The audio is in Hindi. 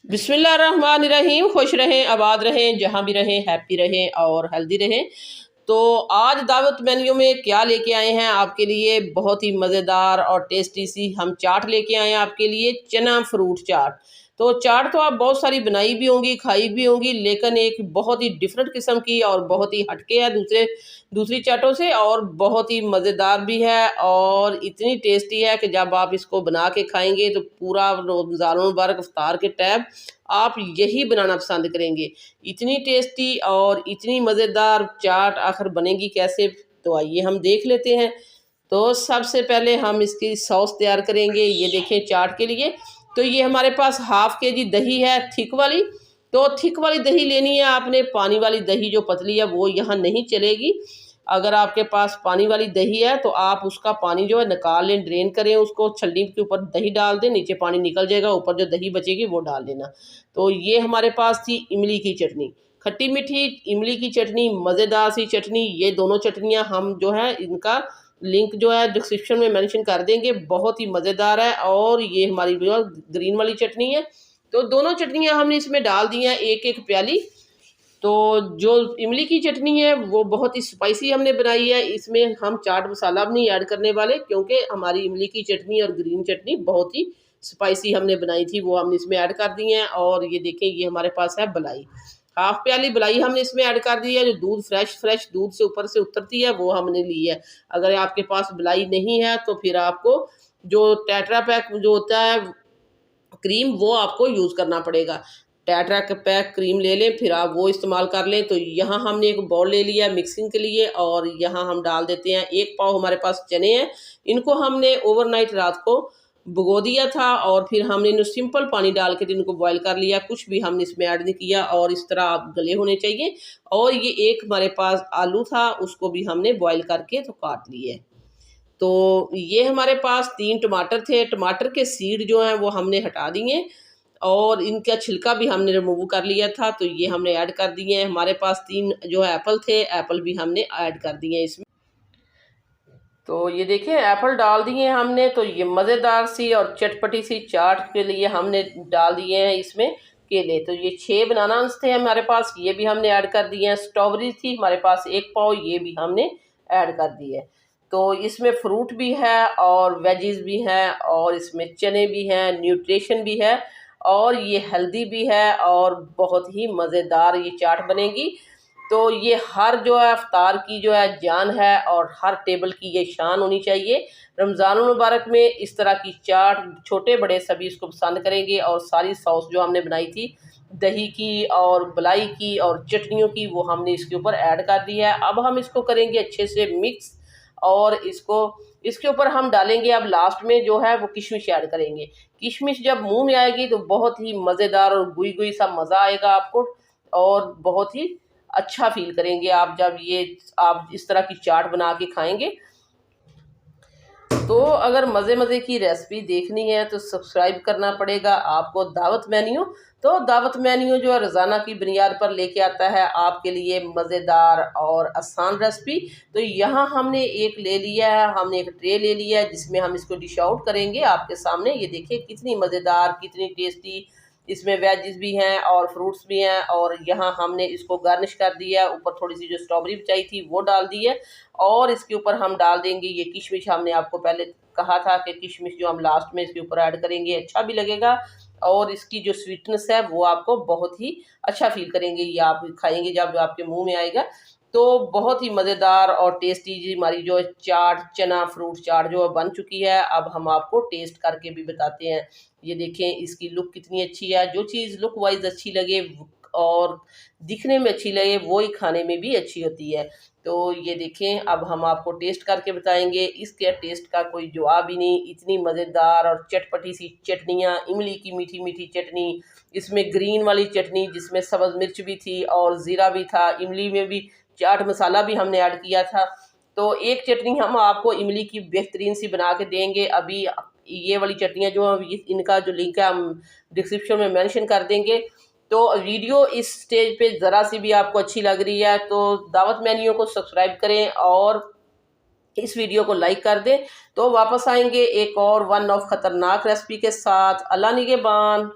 बिस्मिल्लाहिर्रहमानिर्रहीम। खुश रहें, आबाद रहें, जहाँ भी रहें हैप्पी रहें और हेल्दी रहें। तो आज दावत मेन्यू में क्या लेके आए हैं आपके लिए, बहुत ही मज़ेदार और टेस्टी सी हम चाट लेके आए हैं आपके लिए, चना फ्रूट चाट। तो चाट तो आप बहुत सारी बनाई भी होंगी, खाई भी होंगी, लेकिन एक बहुत ही डिफरेंट किस्म की और बहुत ही हटके है दूसरी चाटों से, और बहुत ही मज़ेदार भी है और इतनी टेस्टी है कि जब आप इसको बना के खाएंगे तो पूरा रमज़ान मुबारक इफ्तार के टाइम आप यही बनाना पसंद करेंगे। इतनी टेस्टी और इतनी मज़ेदार चाट आखिर बनेगी कैसे, तो आइए हम देख लेते हैं। तो सबसे पहले हम इसकी सॉस तैयार करेंगे। ये देखें चाट के लिए, तो ये हमारे पास हाफ़ के जी दही है थिक वाली। तो थिक वाली दही लेनी है आपने, पानी वाली दही जो पतली है वो यहाँ नहीं चलेगी। अगर आपके पास पानी वाली दही है तो आप उसका पानी जो है निकाल लें, ड्रेन करें उसको, छलनी के ऊपर दही डाल दें, नीचे पानी निकल जाएगा, ऊपर जो दही बचेगी वो डाल देना। तो ये हमारे पास थी इमली की चटनी, खट्टी मीठी इमली की चटनी, मज़ेदार सी चटनी। ये दोनों चटनियाँ हम जो है इनका लिंक जो है डिस्क्रिप्शन में मेंशन कर देंगे, बहुत ही मज़ेदार है। और ये हमारी जो ग्रीन वाली चटनी है, तो दोनों चटनियाँ हमने इसमें डाल दी हैं एक एक प्याली। तो जो इमली की चटनी है वो बहुत ही स्पाइसी हमने बनाई है, इसमें हम चाट मसाला भी नहीं ऐड करने वाले, क्योंकि हमारी इमली की चटनी और ग्रीन चटनी बहुत ही स्पाइसी हमने बनाई थी, वो हमने इसमें ऐड कर दी है। और ये देखें, ये हमारे पास है बलाई, हाफ प्याली बलाई हमने इसमें ऐड कर दी है। जो दूध फ्रेश दूध से ऊपर से उतरती है वो हमने ली है। अगर आपके पास बलाई नहीं है तो फिर आपको जो टेट्रा पैक जो होता है क्रीम, वो आपको यूज़ करना पड़ेगा। टेट्रा का पैक क्रीम ले लें, फिर आप वो इस्तेमाल कर लें। तो यहाँ हमने एक बाउल ले लिया मिक्सिंग के लिए, और यहाँ हम डाल देते हैं 1 पाव हमारे पास चने हैं। इनको हमने ओवरनाइट रात को भिगो दिया था, और फिर हमने इन्हें सिंपल पानी डाल के इनको बॉयल कर लिया, कुछ भी हमने इसमें ऐड नहीं किया, और इस तरह आप गले होने चाहिए। और ये एक हमारे पास आलू था, उसको भी हमने बॉयल करके तो काट लिए। तो ये हमारे पास 3 टमाटर थे, टमाटर के सीड जो हैं वो हमने हटा दिए, और इनका छिलका भी हमने रिमूव कर लिया था, तो ये हमने ऐड कर दिए हैं। हमारे पास 3 जो है एप्पल थे, एप्पल भी हमने ऐड कर दिए हैं इसमें। तो ये देखिए एप्पल डाल दिए हैं हमने, तो ये मज़ेदार सी और चटपटी सी चाट के लिए हमने डाल दिए हैं इसमें केले। तो ये 6 बनानास थे हमारे पास, ये भी हमने ऐड कर दिए हैं। स्ट्रॉबेरी थी हमारे पास 1 पाव, ये भी हमने ऐड कर दी है। तो इसमें फ्रूट भी है और वेजीज भी हैं, और इसमें चने भी हैं, न्यूट्रिशन भी है, और ये हेल्दी भी है, और बहुत ही मज़ेदार ये चाट बनेगी। तो ये हर जो है अफ्तार की जो है जान है, और हर टेबल की ये शान होनी चाहिए। रमज़ान मुबारक में इस तरह की चाट छोटे बड़े सभी इसको पसंद करेंगे। और सारी सॉस जो हमने बनाई थी दही की और बलाई की और चटनियों की, वो हमने इसके ऊपर ऐड कर दी है। अब हम इसको करेंगे अच्छे से मिक्स, और इसके ऊपर हम डालेंगे अब लास्ट में जो है वो किशमिश ऐड करेंगे। किशमिश जब मुंह में आएगी तो बहुत ही मज़ेदार और गुई गुई सा मज़ा आएगा आपको, और बहुत ही अच्छा फील करेंगे आप जब ये आप इस तरह की चाट बना के खाएंगे। तो अगर मज़े मज़े की रेसिपी देखनी है तो सब्सक्राइब करना पड़ेगा आपको दावत मेन्यू। तो दावत मेन्यू जो है रोज़ाना की बुनियाद पर लेके आता है आपके लिए मज़ेदार और आसान रेसिपी। तो यहाँ हमने एक ले लिया है, हमने एक ट्रे ले लिया है जिसमें हम इसको डिश आउट करेंगे आपके सामने। ये देखिए कितनी मज़ेदार, कितनी टेस्टी, इसमें वेजिस भी हैं और फ्रूट्स भी हैं। और यहाँ हमने इसको गार्निश कर दिया, ऊपर थोड़ी सी जो स्ट्रॉबेरी बचाई थी वो डाल दी है, और इसके ऊपर हम डाल देंगे ये किशमिश। हमने आपको पहले कहा था कि किशमिश जो हम लास्ट में इसके ऊपर ऐड करेंगे अच्छा भी लगेगा, और इसकी जो स्वीटनेस है वो आपको बहुत ही अच्छा फील करेंगे, ये आप खाएंगे जब आपके मुंह में आएगा। तो बहुत ही मज़ेदार और टेस्टी जी हमारी जो चाट, चना फ्रूट चाट जो बन चुकी है। अब हम आपको टेस्ट करके भी बताते हैं। ये देखें इसकी लुक कितनी अच्छी है। जो चीज़ लुक वाइज अच्छी लगे और दिखने में अच्छी लगे, वो ही खाने में भी अच्छी होती है। तो ये देखें अब हम आपको टेस्ट करके बताएंगे, इसके टेस्ट का कोई जवाब ही नहीं। इतनी मज़ेदार और चटपटी सी चटनियाँ, इमली की मीठी मीठी चटनी, इसमें ग्रीन वाली चटनी जिसमें सब्ज़ मिर्च भी थी और ज़ीरा भी था, इमली में भी चाट मसाला भी हमने ऐड किया था। तो एक चटनी हम आपको इमली की बेहतरीन सी बना के देंगे अभी। ये वाली चटनियाँ जो इनका जो लिंक है हम डिस्क्रिप्शन में मेंशन कर देंगे। तो वीडियो इस स्टेज पे ज़रा सी भी आपको अच्छी लग रही है तो दावत मेन्यू को सब्सक्राइब करें और इस वीडियो को लाइक कर दें। तो वापस आएंगे एक और वन ऑफ खतरनाक रेसिपी के साथ। अल्लाह निगहबान।